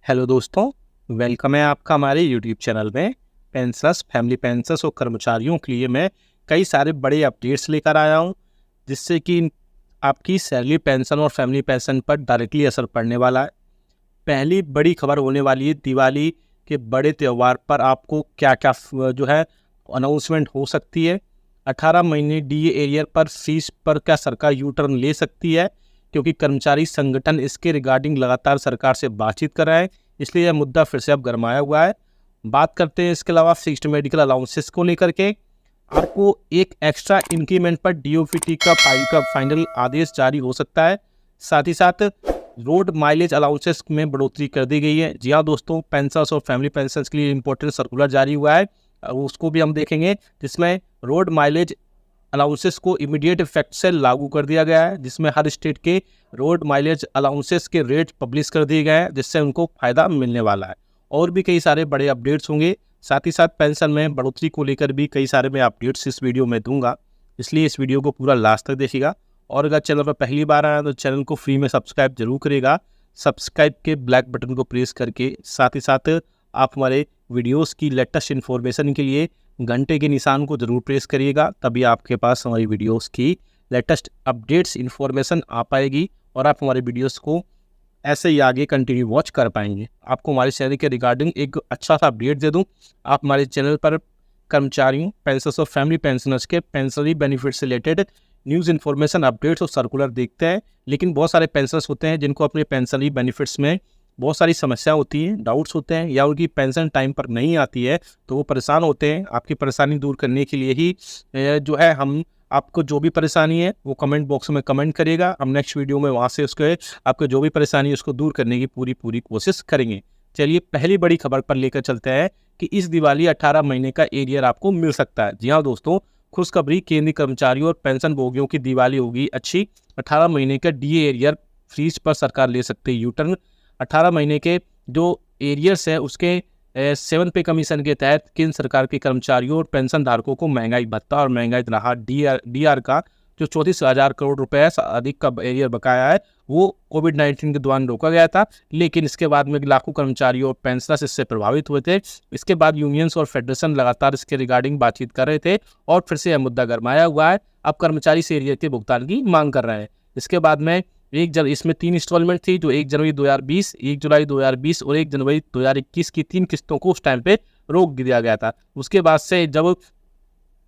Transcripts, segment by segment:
Hello दोस्तों, welcome है आपका हमारे यूट्यूब चैनल में। पेंशनर्स, फैमिली पेंशनर्स और कर्मचारियों के लिए मैं कई सारे बड़े अपडेट्स लेकर आया हूं, जिससे कि आपकी सैलरी पेंशन और फैमिली पेंशन पर डायरेक्टली असर पड़ने वाला है। पहली बड़ी खबर होने वाली है दिवाली के बड़े त्यौहार पर आपको क्या क्या जो है अनाउंसमेंट हो सकती है। 18 महीने डीए एरियर पर फीस पर क्या सरकार यू टर्न ले सकती है, क्योंकि कर्मचारी संगठन इसके रिगार्डिंग लगातार सरकार से बातचीत कर रहे हैं, इसलिए यह मुद्दा फिर से अब गरमाया हुआ है। बात करते हैं इसके अलावा फिक्स्ड मेडिकल अलाउंसेस को लेकर के। आपको एक एक्स्ट्रा इंक्रीमेंट पर डीओपीटी का फाइनल आदेश जारी हो सकता है। साथ ही साथ रोड माइलेज अलाउंसेस में बढ़ोतरी कर दी गई है। जी हाँ दोस्तों, पेंशनर्स और फैमिली पेंशनर्स के लिए इंपॉर्टेंट सर्कुलर जारी हुआ है, उसको भी हम देखेंगे, जिसमें रोड माइलेज अलाउंसेस को इमीडिएट इफेक्ट से लागू कर दिया गया है, जिसमें हर स्टेट के रोड माइलेज अलाउंसेस के रेट पब्लिश कर दिए गए हैं, जिससे उनको फ़ायदा मिलने वाला है। और भी कई सारे बड़े अपडेट्स होंगे। साथ ही साथ पेंशन में बढ़ोतरी को लेकर भी कई सारे मैं अपडेट्स इस वीडियो में दूंगा, इसलिए इस वीडियो को पूरा लास्ट तक देखिएगा। और अगर चैनल पर पहली बार आया तो चैनल को फ्री में सब्सक्राइब जरूर करेगा। सब्सक्राइब के ब्लैक बटन को प्रेस करके साथ ही साथ आप हमारे वीडियोस की लेटेस्ट इन्फॉर्मेशन के लिए घंटे के निशान को जरूर प्रेस करिएगा, तभी आपके पास हमारी वीडियोस की लेटेस्ट अपडेट्स इन्फॉर्मेशन आ पाएगी और आप हमारे वीडियोस को ऐसे ही आगे कंटिन्यू वॉच कर पाएंगे। आपको हमारे चैनल के रिगार्डिंग एक अच्छा सा अपडेट दे दूं, आप हमारे चैनल पर कर्मचारियों, पेंशनर्स और फैमिली पेंशनर्स के पेंशनरी बेनिफिट से रिलेटेड न्यूज़ इन्फॉर्मेशन, अपडेट्स और सर्कुलर देखते हैं। लेकिन बहुत सारे पेंशनर्स होते हैं जिनको अपने पेंशनरी बेनिफिट्स में बहुत सारी समस्या होती हैं, डाउट्स होते हैं, या उनकी पेंशन टाइम पर नहीं आती है तो वो परेशान होते हैं। आपकी परेशानी दूर करने के लिए ही जो है हम आपको जो भी परेशानी है वो कमेंट बॉक्स में कमेंट करिएगा, हम नेक्स्ट वीडियो में वहाँ से उसके आपको जो भी परेशानी है उसको दूर करने की पूरी कोशिश करेंगे। चलिए पहली बड़ी खबर पर लेकर चलते हैं कि इस दिवाली 18 महीने का एरियर आपको मिल सकता है। जी हाँ दोस्तों, खुशखबरी, केंद्रीय कर्मचारियों और पेंशन भोगियों की दिवाली होगी अच्छी। 18 महीने का डीए एरियर फ्रीज पर सरकार ले सकते हैं यूटर्न। 18 महीने के जो एरियर्स है उसके 7 पे कमीशन के तहत केंद्र सरकार के कर्मचारियों और पेंशन धारकों को महंगाई भत्ता और महंगाई राहत डीआर का जो 34,000 करोड़ रुपए अधिक का एरियर बकाया है, वो कोविड-19 के दौरान रोका गया था, लेकिन इसके बाद में लाखों कर्मचारियों और पेंशनर्स इससे प्रभावित हुए थे। इसके बाद यूनियंस और फेडरेशन लगातार इसके रिगार्डिंग बातचीत कर रहे थे और फिर से यह मुद्दा गरमाया हुआ है। अब कर्मचारी इस एरियर के भुगतान की मांग कर रहे हैं। इसके बाद में इसमें 3 इंस्टॉलमेंट थी, जो 1 जनवरी 2020, 1 जुलाई 2020 और 1 जनवरी 2021 की 3 किस्तों को उस टाइम पे रोक दिया गया था। उसके बाद से जब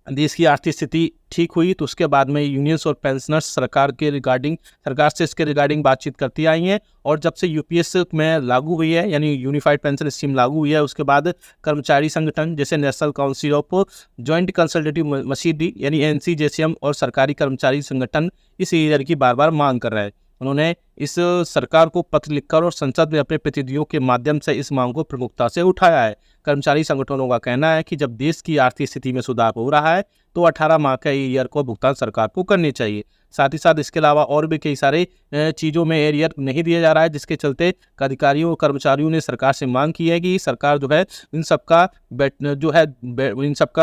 देश की आर्थिक स्थिति ठीक हुई तो उसके बाद में यूनियंस और पेंशनर्स सरकार से इसके रिगार्डिंग बातचीत करती आई हैं। और जब से यूपीएस में लागू हुई है, यानी यूनिफाइड पेंशन स्कीम लागू हुई है, उसके बाद कर्मचारी संगठन जैसे national council of joint consultative machinery यानी एनसीजेसीएम और सरकारी कर्मचारी संगठन इस एरियर की बार बार मांग कर रहे हैं। उन्होंने इस सरकार को पत्र लिखकर और संसद में अपने प्रतिनिधियों के माध्यम से इस मांग को प्रमुखता से उठाया है। कर्मचारी संगठनों का कहना है कि जब देश की आर्थिक स्थिति में सुधार हो रहा है तो 18 माह का एरियर को भुगतान सरकार को करनी चाहिए। साथ ही साथ इसके अलावा और भी कई सारे चीज़ों में एरियर नहीं दिया जा रहा है, जिसके चलते अधिकारियों और कर्मचारियों ने सरकार से मांग की है कि सरकार जो है इन सबका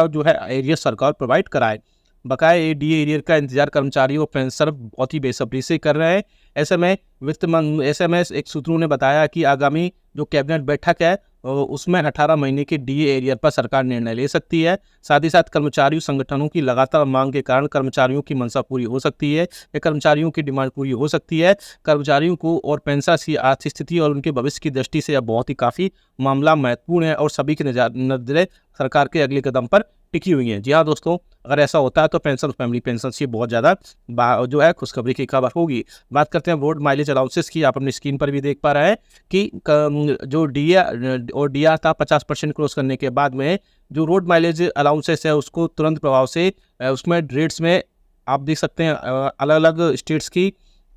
जो है एरियर सरकार प्रोवाइड कराए। बकाया डीए एरियर का इंतजार कर्मचारी और पेंशनर बहुत ही बेसब्री से कर रहे हैं। ऐसे में एक सूत्रों ने बताया कि आगामी जो कैबिनेट बैठक है उसमें 18 महीने के डीए एरियर पर सरकार निर्णय ले सकती है। साथ ही साथ कर्मचारियों संगठनों की लगातार मांग के कारण कर्मचारियों की मंशा पूरी हो सकती है या कर्मचारियों की डिमांड पूरी हो सकती है। कर्मचारियों को और पेंशनर्स की आर्थिक स्थिति और उनके भविष्य की दृष्टि से यह बहुत ही काफ़ी मामला महत्वपूर्ण है और सभी की नजरें सरकार के अगले कदम पर टिकी हुई हैं। जी हाँ दोस्तों, अगर ऐसा होता है तो पेंशन फैमिली पेंशन से बहुत ज़्यादा जो है खुशखबरी की खबर होगी। बात करते हैं रोड माइलेज अलाउंसेस की। आप अपनी स्क्रीन पर भी देख पा रहे हैं कि जो डीआर था 50% क्रॉस करने के बाद में जो रोड माइलेज अलाउंसेस है उसको तुरंत प्रभाव से उसमें रेट्स में आप देख सकते हैं अलग अलग स्टेट्स की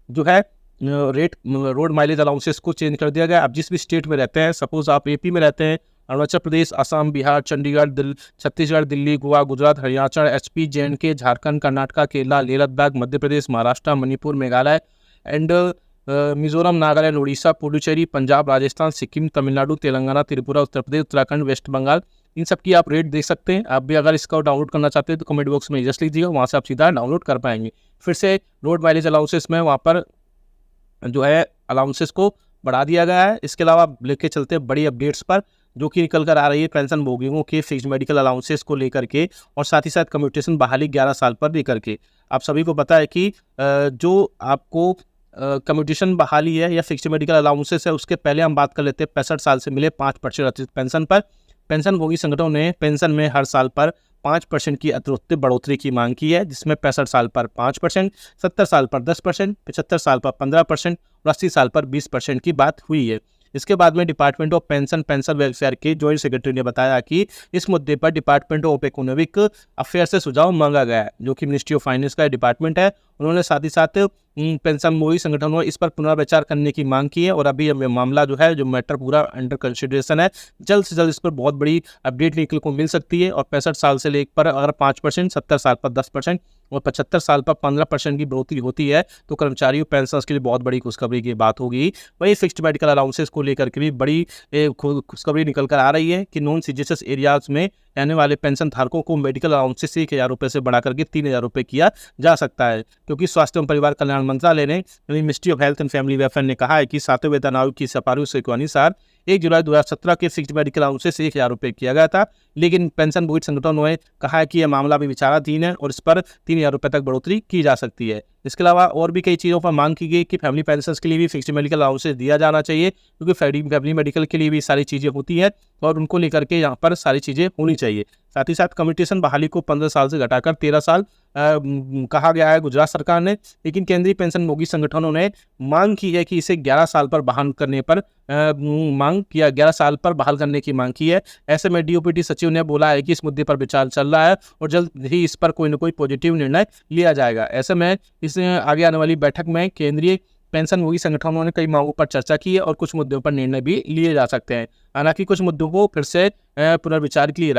जो है रेट रोड माइलेज अलाउंसेस को चेंज कर दिया गया। आप जिस भी स्टेट में रहते हैं, सपोज आप एपी में रहते हैं, Arunachal Pradesh, Assam, Bihar, Chandigarh, Chhattisgarh, Delhi, Goa, Gujarat, Haryana, HP, J and K, Jharkhand, Karnataka, Kerala, Leh Ladakh, Madhya Pradesh, Maharashtra, Manipur, Meghalaya and Mizoram, Nagaland, Orissa, Puducherry, Punjab, Rajasthan, Sikkim, Tamil Nadu, Telangana, Tripura, Uttar Pradesh, Uttarakhand, West Bengal, इन सब की आप रेट देख सकते हैं। आप भी अगर इसका डाउनलोड करना चाहते हैं तो कमेंट बॉक्स में जस्ट लीजिएगा, वहाँ से आप सीधा डाउनलोड कर पाएंगे। फिर से रोड माइलेज अलाउंसेस में वहाँ पर जो है अलाउंसेस को बढ़ा दिया गया है। इसके अलावा लेके चलते हैं बड़ी अपडेट्स पर जो कि निकल कर आ रही है पेंशन भोगियों के फिक्स्ड मेडिकल अलाउंसेस को लेकर के, और साथ ही साथ कम्यूटेशन बहाली 11 साल पर लेकर के। आप सभी को पता है कि जो आपको कम्यूटेशन बहाली है या फिक्स्ड मेडिकल अलाउंसेस है, उसके पहले हम बात कर लेते हैं 65 साल से मिले 5% अतिरिक्त पेंशन पर। पेंशन भोगी संगठनों ने पेंशन में हर साल पर 5% की अतिरिक्त बढ़ोतरी की मांग की है, जिसमें 65 साल पर 5%, 70 साल पर 10%, 75 साल पर 15% और 80 साल पर 20% की बात हुई है। इसके बाद में डिपार्टमेंट ऑफ पेंशन वेलफेयर के जॉइंट सेक्रेटरी ने बताया कि इस मुद्दे पर डिपार्टमेंट ऑफ इकोनॉमिक अफेयर से सुझाव मांगा गया है, जो कि मिनिस्ट्री ऑफ फाइनेंस का डिपार्टमेंट है। उन्होंने साथ ही साथ पेंशन भोगी संगठनों इस पर पुनर्विचार करने की मांग की है, और अभी मामला जो है, जो मैटर पूरा अंडर कंसिडरेशन है। जल्द से जल्द इस पर बहुत बड़ी अपडेट निकल को मिल सकती है। और 65 साल से लेकर अगर 5%, 70 साल पर 10% और 75 साल पर 15% की बढ़ोतरी होती है तो कर्मचारियों पेंशनर्स के लिए बहुत बड़ी खुशखबरी की बात होगी। वही फिक्स्ड मेडिकल अलाउंसेस को लेकर के भी बड़ी खुशखबरी निकल कर आ रही है कि नॉन सीजीएचएस एरियाज में रहने वाले पेंशन धारकों को मेडिकल अलाउंसेस 1,000 रुपये से बढ़ा करके 3,000 रुपये किया जा सकता है, क्योंकि स्वास्थ्य एवं परिवार कल्याण मंत्रालय ने, ministry of health and family welfare ने कहा है कि 7वें वेतन आयोग की सिफारिश के अनुसार 1 जुलाई 2017 के फिक्स्ड मेडिकल अलाउंसेस 1,000 रुपये किया गया था, लेकिन पेंशन भोगी संगठनों ने कहा है कि यह मामला भी विचाराधीन है और इस पर 3,000 रुपये तक बढ़ोतरी की जा सकती है। इसके अलावा और भी कई चीज़ों पर मांग की गई कि फैमिली पेंशनर्स के लिए भी फिक्स्ड मेडिकल अलाउंसेस दिया जाना चाहिए, क्योंकि फैमिली मेडिकल के लिए भी सारी चीज़ें होती हैं और उनको लेकर के यहाँ पर सारी चीज़ें होनी चाहिए। साथ ही साथ कम्यूटेशन बहाली को 15 साल से घटाकर 13 साल कहा गया है गुजरात सरकार ने, लेकिन केंद्रीय पेंशन भोगी संगठनों ने मांग की है कि इसे 11 साल पर बहाल करने पर 11 साल पर बहाल करने की मांग की है। ऐसे में डीओपीटी सचिव ने बोला है कि इस मुद्दे पर विचार चल रहा है और जल्द ही इस पर कोई न कोई पॉजिटिव निर्णय लिया जाएगा। ऐसे में इस आगे आने वाली बैठक में केंद्रीय पेंशन भोगी संगठनों ने कई मांगों पर चर्चा की है और कुछ मुद्दों पर निर्णय भी लिए जा सकते हैं। हालांकि कुछ मुद्दों को फिर से पुनर्विचार के लिए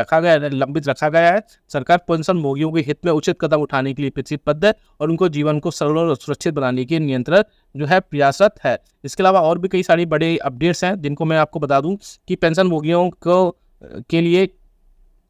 लंबित रखा गया है। सरकार पेंशन भोगियों के हित में उचित कदम उठाने के लिए प्रतिबद्ध है और उनको जीवन को सरल और सुरक्षित बनाने के नियंत्रण जो है प्रयासरत है। इसके अलावा और भी कई सारी बड़े अपडेट्स हैं जिनको मैं आपको बता दूं कि पेंशन भोगियों को के लिए,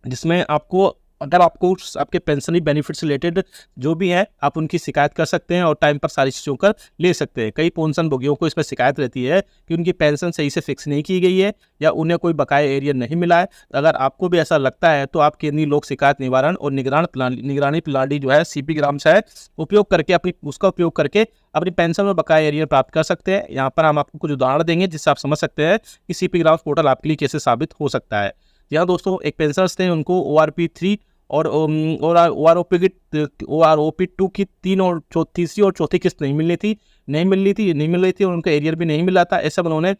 जिसमें आपको अगर आपको आपके पेंशनरी बेनिफिट से रिलेटेड जो भी है आप उनकी शिकायत कर सकते हैं और टाइम पर सारी चीज़ों कर ले सकते हैं। कई पेंशन भोगियों को इस पर शिकायत रहती है कि उनकी पेंशन सही से फिक्स नहीं की गई है या उन्हें कोई बकाया एरिया नहीं मिला है। अगर आपको भी ऐसा लगता है तो आप केंद्रीय लोक शिकायत निवारण और निगरानी प्रणाली जो है CP ग्राम्स है उपयोग करके उसका उपयोग करके अपनी पेंशन और बकाया एरिया प्राप्त कर सकते हैं। यहाँ पर हम आपको कुछ उदाहरण देंगे जिससे आप समझ सकते हैं कि CP ग्राम्स पोर्टल आपके लिए कैसे साबित हो सकता है। यहाँ दोस्तों एक पेंशनर्स थे, उनको ORP3 और OROP2 की तीसरी और चौथी किस्त नहीं मिल रही थी और उनका एरियर भी नहीं मिला था। ऐसा उन्होंने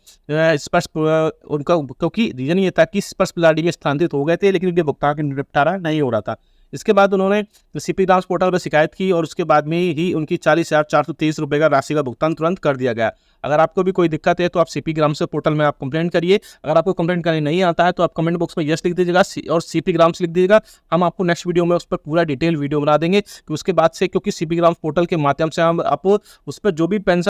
स्पष्ट उनका, क्योंकि रीजन ये था कि स्पष्ट प्लाडी में स्थानांतरित हो गए थे लेकिन उनके भुगतान का निपटारा नहीं हो रहा था। इसके बाद उन्होंने CP ग्राम्स पोर्टल पर शिकायत की और उसके बाद में ही उनकी 40,423 रुपये का राशि का भुगतान तुरंत कर दिया गया। अगर आपको भी कोई दिक्कत है तो आप CP ग्राम्स पोर्टल में आप कंप्लेंट करिए। अगर आपको कंप्लेंट करने नहीं आता है तो आप कमेंट बॉक्स में यस लिख दीजिएगा और CP ग्राम्स लिख दीजिएगा। हम आपको नेक्स्ट वीडियो में उस पर पूरा डिटेल वीडियो बना देंगे कि उसके बाद से, क्योंकि CP ग्राम्स पोर्टल के माध्यम से हम आप उस पर जो भी पेंशन